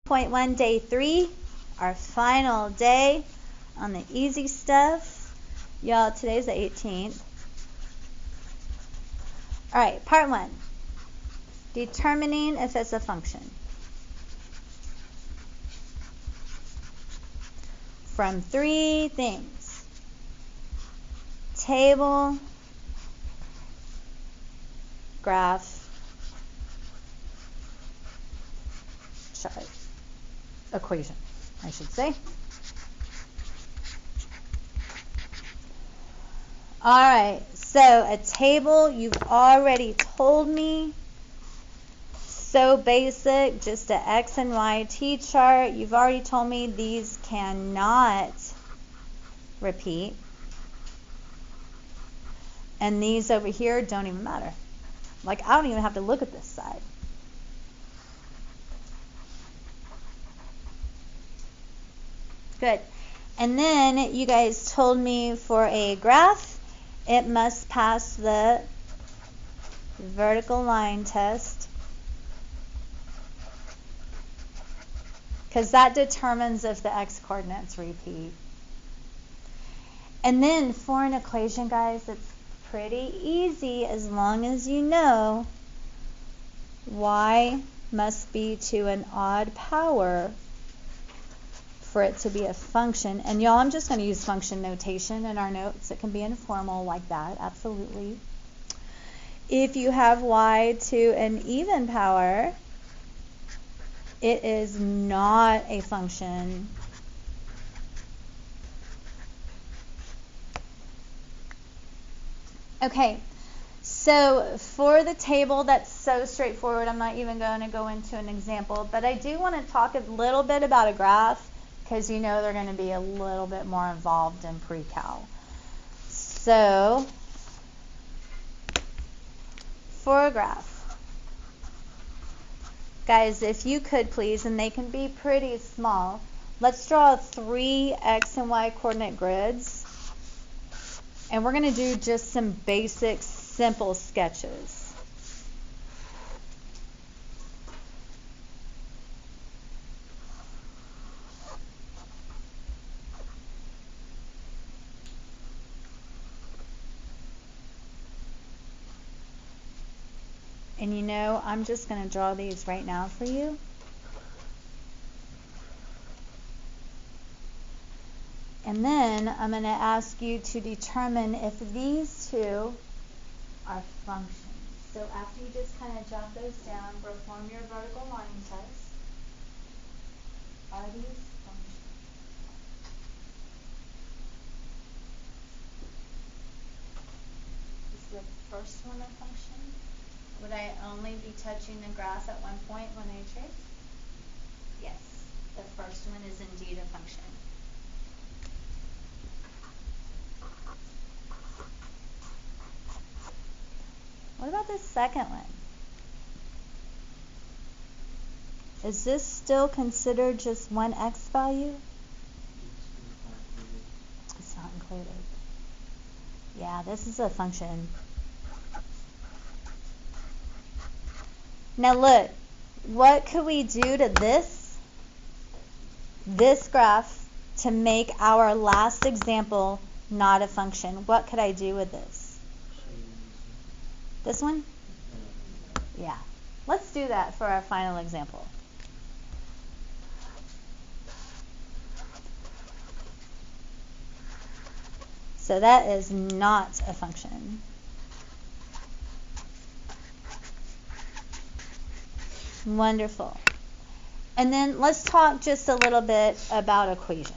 1, day 3, our final day on the easy stuff. Y'all, today's the 18th. All right, part 1, determining if it's a function. From 3 things: table, graph, chart, equation, I should say. All right, so a table, you've already told me. So basic, just an X and Y T-chart. You've already told me these cannot repeat. And these over here don't even matter. Like, I don't even have to look at this side. Good. And then you guys told me for a graph, it must pass the vertical line test, because that determines if the x coordinates repeat. And then for an equation, guys, it's pretty easy as long as you know y must be to an odd power for it to be a function. And y'all, I'm just going to use function notation in our notes. It can be informal like that, absolutely. If you have y to an even power, it is not a function. Okay, so for the table, that's so straightforward. I'm not even going to go into an example, but I do want to talk a little bit about a graph, because you know they're going to be a little bit more involved in pre-cal. So for a graph, guys, if you could please, and they can be pretty small, let's draw 3 x and y coordinate grids, and we're going to do just some basic simple sketches. And you know, I'm just going to draw these right now for you. And then I'm going to ask you to determine if these two are functions. So after you just kind of jot those down, perform your vertical line test. Are these functions? Is the first one a function? Would I only be touching the graph at one point when I trace? Yes, the first one is indeed a function. What about the second one? Is this still considered just one x value? It's not included. Yeah, this is a function. Now look, what could we do to this graph to make our last example not a function? What could I do with this? This one? Yeah. Let's do that for our final example. So that is not a function. Wonderful. And then let's talk just a little bit about equations.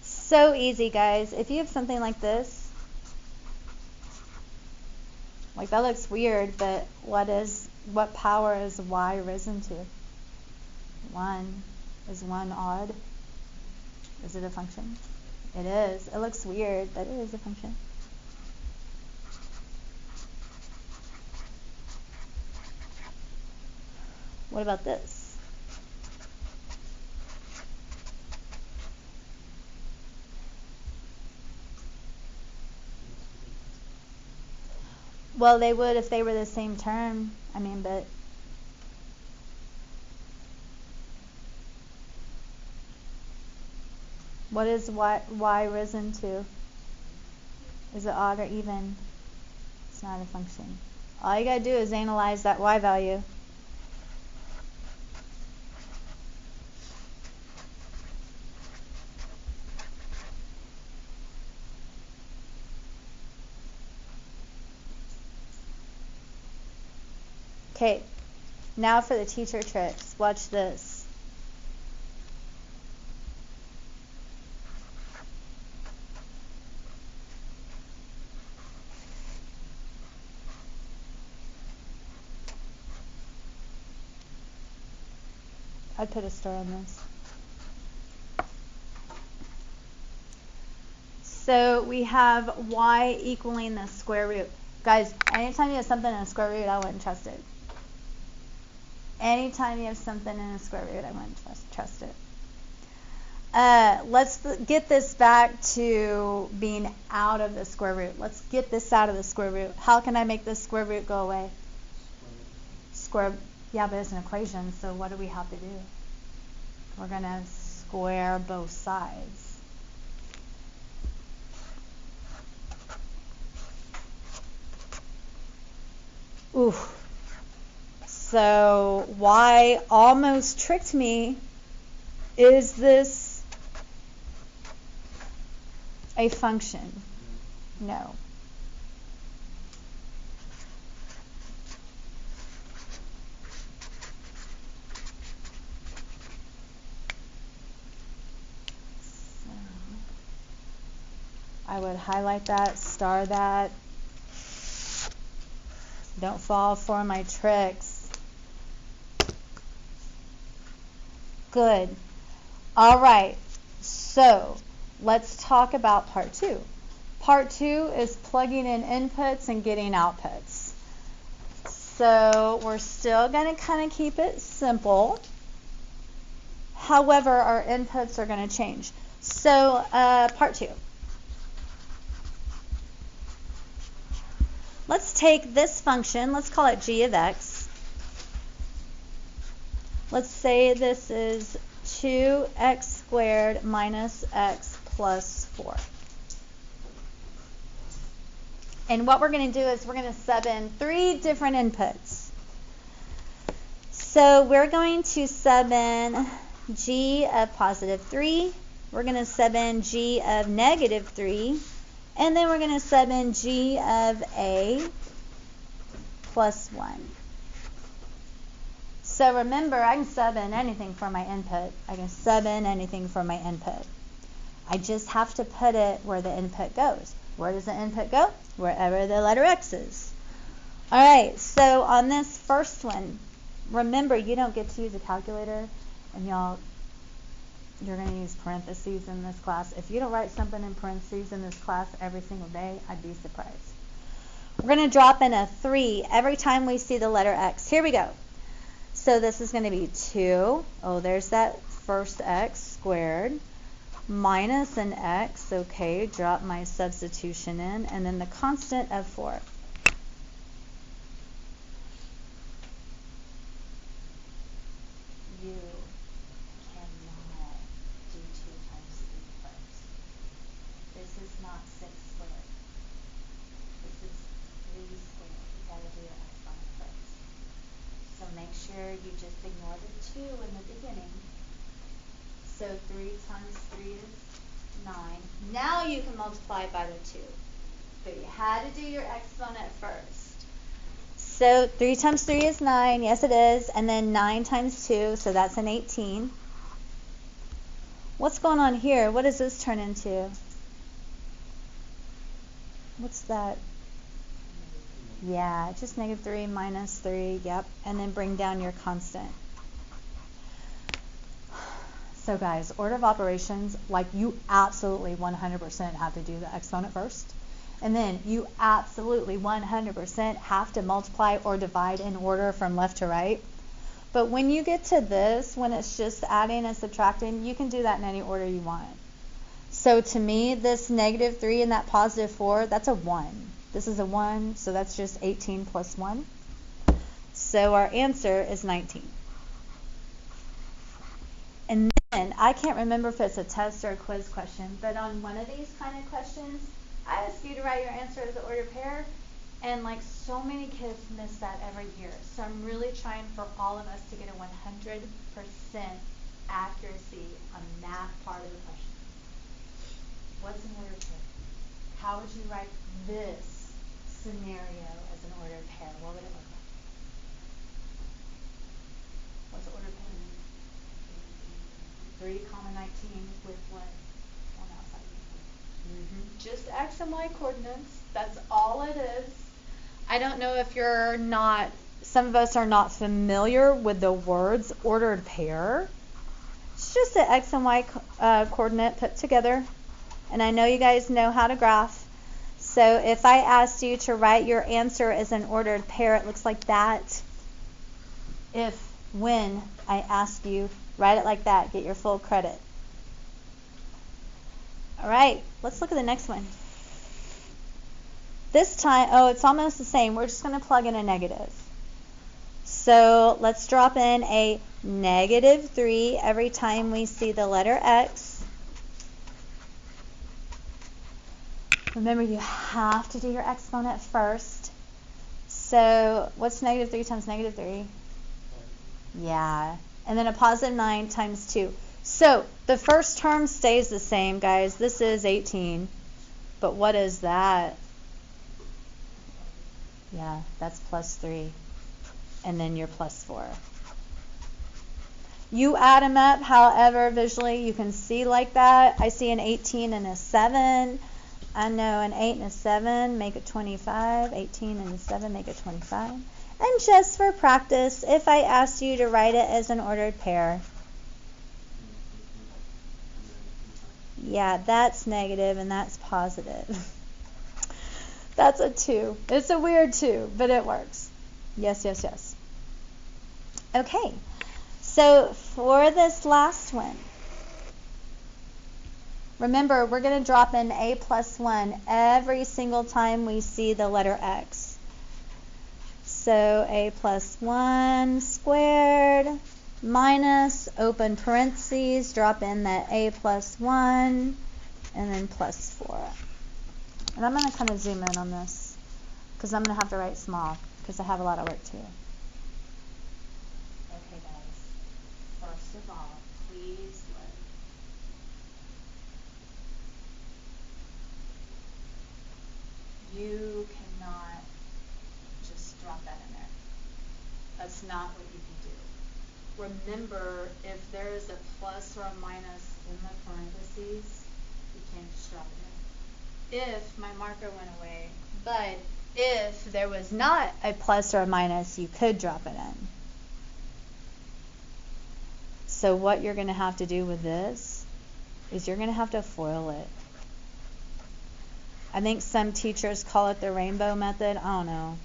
So easy, guys. If you have something like this, like that looks weird, but what power is y risen to? 1. Is 1 odd? Is it a function? It is. It looks weird, but it is a function. What about this? Well, they would if they were the same term. I mean, but what is y risen to? Is it odd or even? It's not a function. All you gotta do is analyze that y value. Okay, now for the teacher tricks. Watch this. I'd put a star on this. So we have y equaling the square root. Guys, anytime you have something in a square root, I wouldn't trust it. Anytime you have something in a square root, I wouldn't trust it. Let's get this back to being out of the square root. Let's get this out of the square root. How can I make this square root go away? Yeah, but it's an equation, so what do we have to do? We're going to square both sides. Ooh. So y almost tricked me. Is this a function? No. So I would highlight that, star that. Don't fall for my tricks. Good. All right. So let's talk about part 2. Part 2 is plugging in inputs and getting outputs. So we're still going to kind of keep it simple. However, our inputs are going to change. So part 2. Let's take this function. Let's call it g of x. Let's say this is 2x squared minus x plus 4. And what we're going to do is we're going to sub in 3 different inputs. So we're going to sub in g of positive 3. We're going to sub in g of negative 3. And then we're going to sub in g of a plus 1. So remember, I can sub in anything for my input. I can sub in anything for my input. I just have to put it where the input goes. Where does the input go? Wherever the letter x is. All right, so on this first one, remember, you don't get to use a calculator, and you're going to use parentheses in this class. If you don't write something in parentheses in this class every single day, I'd be surprised. We're going to drop in a 3 every time we see the letter x. Here we go. So this is going to be 2. Oh, there's that first x squared. Minus an x. Okay, drop my substitution in. And then the constant of 4. You cannot do 2 times 3 first. This is not 6 squared. This is 3 squared. You got to do your exponent first. So make sure you just ignore the 2 in the beginning. So 3 times 3 is 9. Now you can multiply by the 2. But you had to do your exponent first. So 3 times 3 is 9. Yes, it is. And then 9 times 2, so that's an 18. What's going on here? What does this turn into? What's that? Yeah, just negative 3 minus 3, yep. And then bring down your constant. So guys, order of operations, like you absolutely 100% have to do the exponent first. And then you absolutely 100% have to multiply or divide in order from left to right. But when you get to this, when it's just adding and subtracting, you can do that in any order you want. So to me, this negative 3 and that positive 4, that's a 1. This is a 1, so that's just 18 plus 1. So our answer is 19. And then, I can't remember if it's a test or a quiz question, but on one of these kind of questions, I ask you to write your answer as an ordered pair, and like so many kids miss that every year. So I'm really trying for all of us to get a 100% accuracy on that part of the question. What's an ordered pair? How would you write this scenario as an ordered pair? What would it look like? What's an ordered pair mean? 3, 19 with what on the outside? Just X and Y coordinates. That's all it is. I don't know if you're not, some of us are not familiar with the words ordered pair. It's just an X and Y coordinate put together. And I know you guys know how to graph. So if I asked you to write your answer as an ordered pair, it looks like that. When I ask you, write it like that. Get your full credit. All right, let's look at the next one. This time, it's almost the same. We're just going to plug in a negative. So let's drop in a -3 every time we see the letter X. Remember, you have to do your exponent first. So what's -3 times -3? Yeah. And then a +9 times 2. So the first term stays the same, guys. This is 18. But what is that? Yeah, that's +3. And then your +4. You add them up, however, visually you can see like that. I see an 18 and a 7. I know an 8 and a 7 make it 25. 18 and a 7 make it 25. And just for practice, if I asked you to write it as an ordered pair, yeah, that's negative and that's positive. That's a 2. It's a weird 2, but it works. Yes, yes, yes. Okay, so for this last one, remember, we're going to drop in a +1 every single time we see the letter X. So a +1 squared minus, open parentheses, drop in that a +1, and then +4. And I'm going to kind of zoom in on this, because I'm going to have to write small, because I have a lot of work to do. Okay, guys. First of all, please look. You cannot just drop that in there. That's not what you can do. Remember, if there is a plus or a minus in the parentheses, you can't just drop it in. If my marker went away, but if there was not a plus or a minus, you could drop it in. So what you're going to have to do with this is you're going to have to FOIL it. I think some teachers call it the rainbow method. I don't know.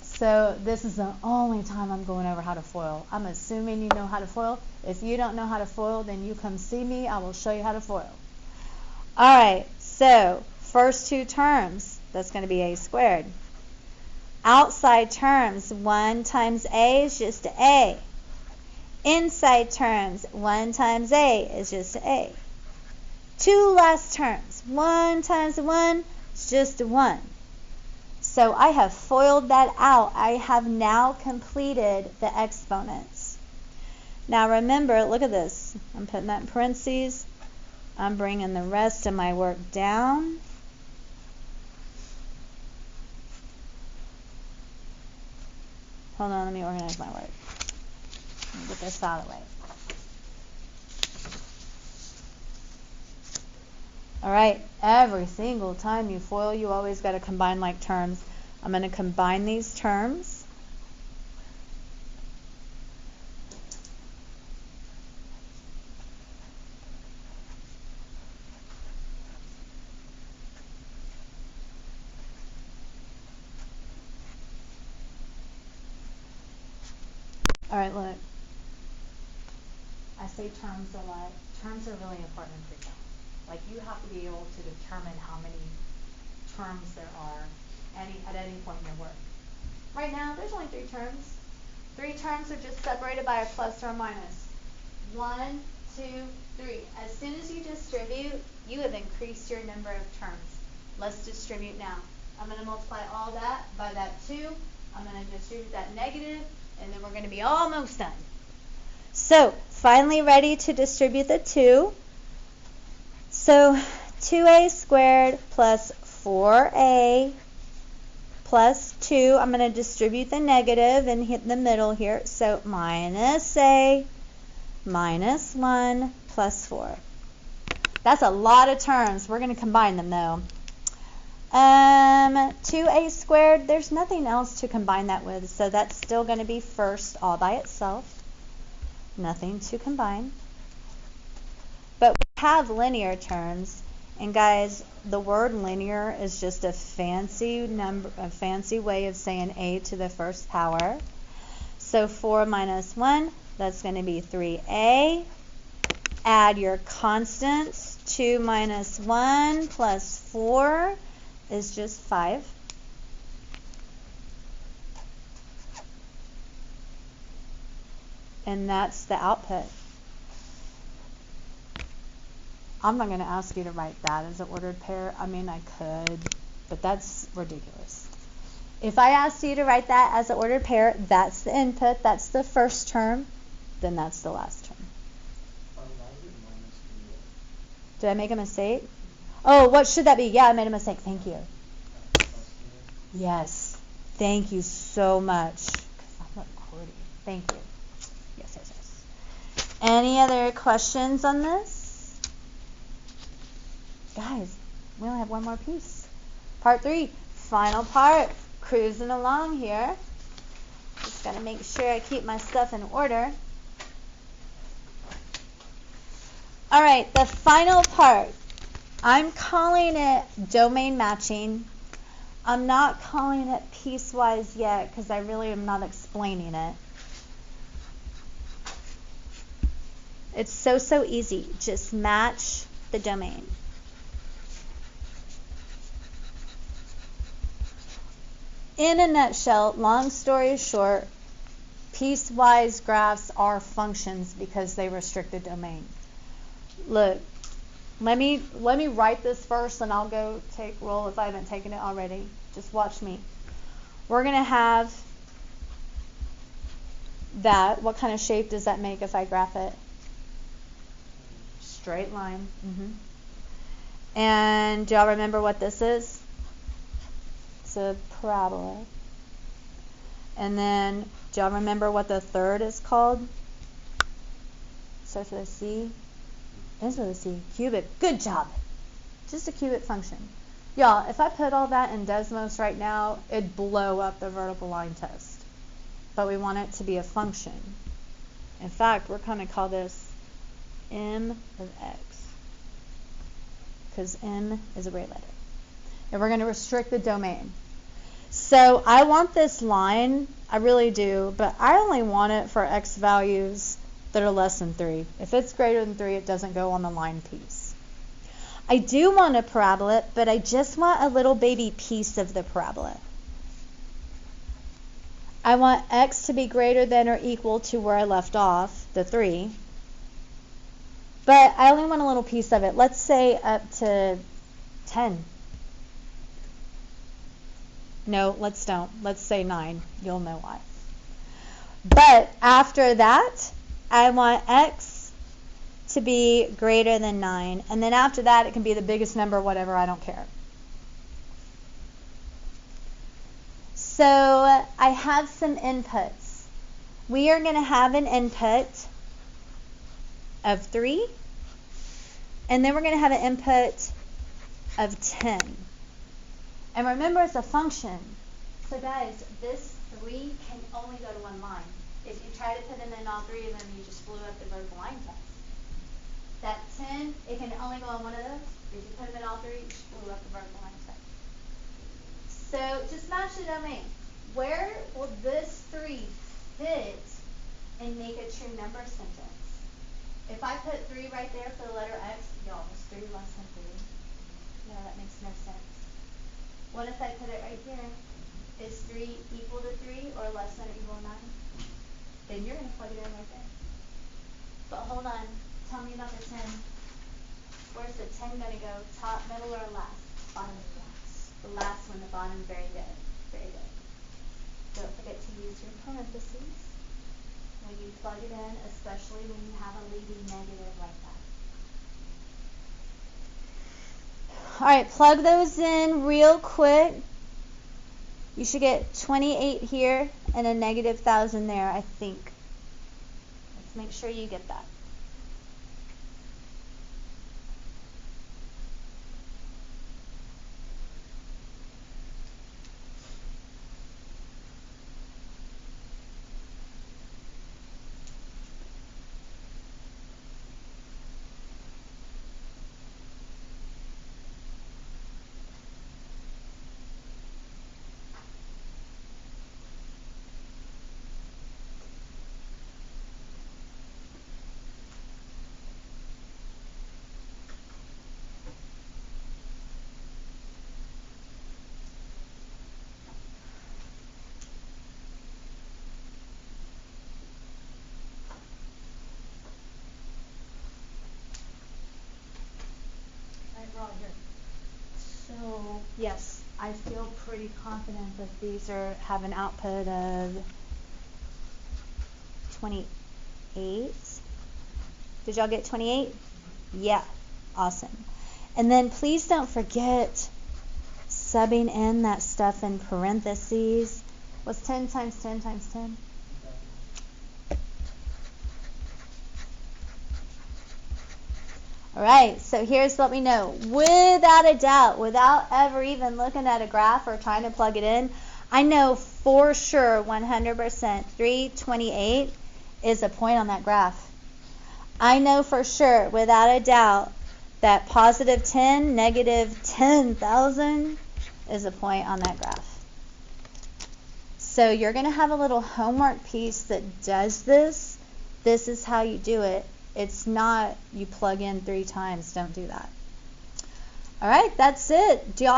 So this is the only time I'm going over how to FOIL. I'm assuming you know how to FOIL. If you don't know how to FOIL, then you come see me. I will show you how to FOIL. All right, so first two terms, that's going to be a squared. Outside terms, 1 times a is just a. Inside terms, 1 times a is just a. Two last terms, 1 times 1 is just 1. So I have FOILed that out. I have now completed the exponents. Now remember, look at this. I'm putting that in parentheses. I'm bringing the rest of my work down. Hold on, let me organize my work. Let me get this out of the way. All right, every single time you FOIL, you always got to combine like terms. I'm going to combine these terms. All right, look. I say terms a lot. Terms are really important for you. Like, you have to be able to determine how many terms there are at any point in your work. Right now, there's only 3 terms. 3 terms are just separated by a plus or a minus. 1, 2, 3. As soon as you distribute, you have increased your number of terms. Let's distribute now. I'm going to multiply all that by that 2. I'm going to distribute that negative, and then we're going to be almost done. So, finally ready to distribute the 2. So, 2a squared plus 4a plus 2. I'm going to distribute the negative and hit the middle here. So, minus a minus 1 plus 4. That's a lot of terms. We're going to combine them, though. 2a squared, there's nothing else to combine that with, so that's still going to be first all by itself. Nothing to combine. But we have linear terms, and guys, the word linear is just a fancy way of saying a to the first power. So 4 minus 1, that's going to be 3a. Add your constants. 2 minus 1 plus 4 is just 5. And that's the output. I'm not going to ask you to write that as an ordered pair. I mean, I could, but that's ridiculous. If I asked you to write that as an ordered pair, that's the input, that's the first term, then that's the last term. Did I make a mistake? Oh, what should that be? Yeah, I made a mistake. Thank you. Yes. Thank you so much. I'm recording. Thank you. Yes. Any other questions on this? Guys, we only have one more piece. Part 3. Final part. Cruising along here. Just got to make sure I keep my stuff in order. All right, the final part. I'm calling it domain matching. I'm not calling it piecewise yet because I really am not explaining it. It's so easy. Just match the domain. In a nutshell, long story short, piecewise graphs are functions because they restrict the domain. Look, let me write this first and I'll go take roll if I haven't taken it already. Just watch me. We're going to have that. What kind of shape does that make if I graph it? Straight line. And do y'all remember what this is? It's a parabola. And then do y'all remember what the third is called? Starts with a C. Ends with a C. Cubic. Good job. Just a cubic function. Y'all, if I put all that in Desmos right now, it'd blow up the vertical line test. But we want it to be a function. In fact, we're going to call this M of X. Because M is a great letter. And we're going to restrict the domain. So I want this line, I really do, but I only want it for X values that are less than 3. If it's greater than 3, it doesn't go on the line piece. I do want a parabola, but I just want a little baby piece of the parabola. I want X to be greater than or equal to where I left off, the 3. But I only want a little piece of it. Let's say up to 10. No, let's don't. Let's say 9. You'll know why. But after that, I want X to be greater than 9. And then after that, it can be the biggest number, whatever, I don't care. So I have some inputs. We are going to have an input of 3. And then we're going to have an input of 10. And remember, it's a function. So guys, this 3 can only go to one line. If you try to put them in all 3 of them, you just blew up the vertical line test. That 10, it can only go on one of those. If you put them in all 3, you just blew up the vertical line test. So just match the domain. Where will this 3 fit and make a true number sentence? If I put 3 right there for the letter X, y'all, is 3 less than 3? No, that makes no sense. What if I put it right here? Is 3 equal to 3 or less than or equal to 9? Then you're going to plug it in right there. But hold on. Tell me about the 10. Where's the 10 going to go? Top, middle, or last? Bottom of the last. The last one, the bottom. Very good. Very good. Don't forget to use your parentheses when you plug it in, especially when you have a leading negative like that. All right, plug those in real quick. You should get 28 here and a negative 1,000 there, I think. Let's make sure you get that. So, yes, I feel pretty confident that these have an output of 28. Did y'all get 28? Yeah, awesome. And then please don't forget subbing in that stuff in parentheses. What's 10 times 10 times 10? All right, so here's what we know. Without a doubt, without ever even looking at a graph or trying to plug it in, I know for sure 100% 328 is a point on that graph. I know for sure, without a doubt, that positive 10, negative 10,000 is a point on that graph. So you're going to have a little homework piece that does this. This is how you do it. It's not you plug in 3 times. Don't do that. All right, that's it. Do y'all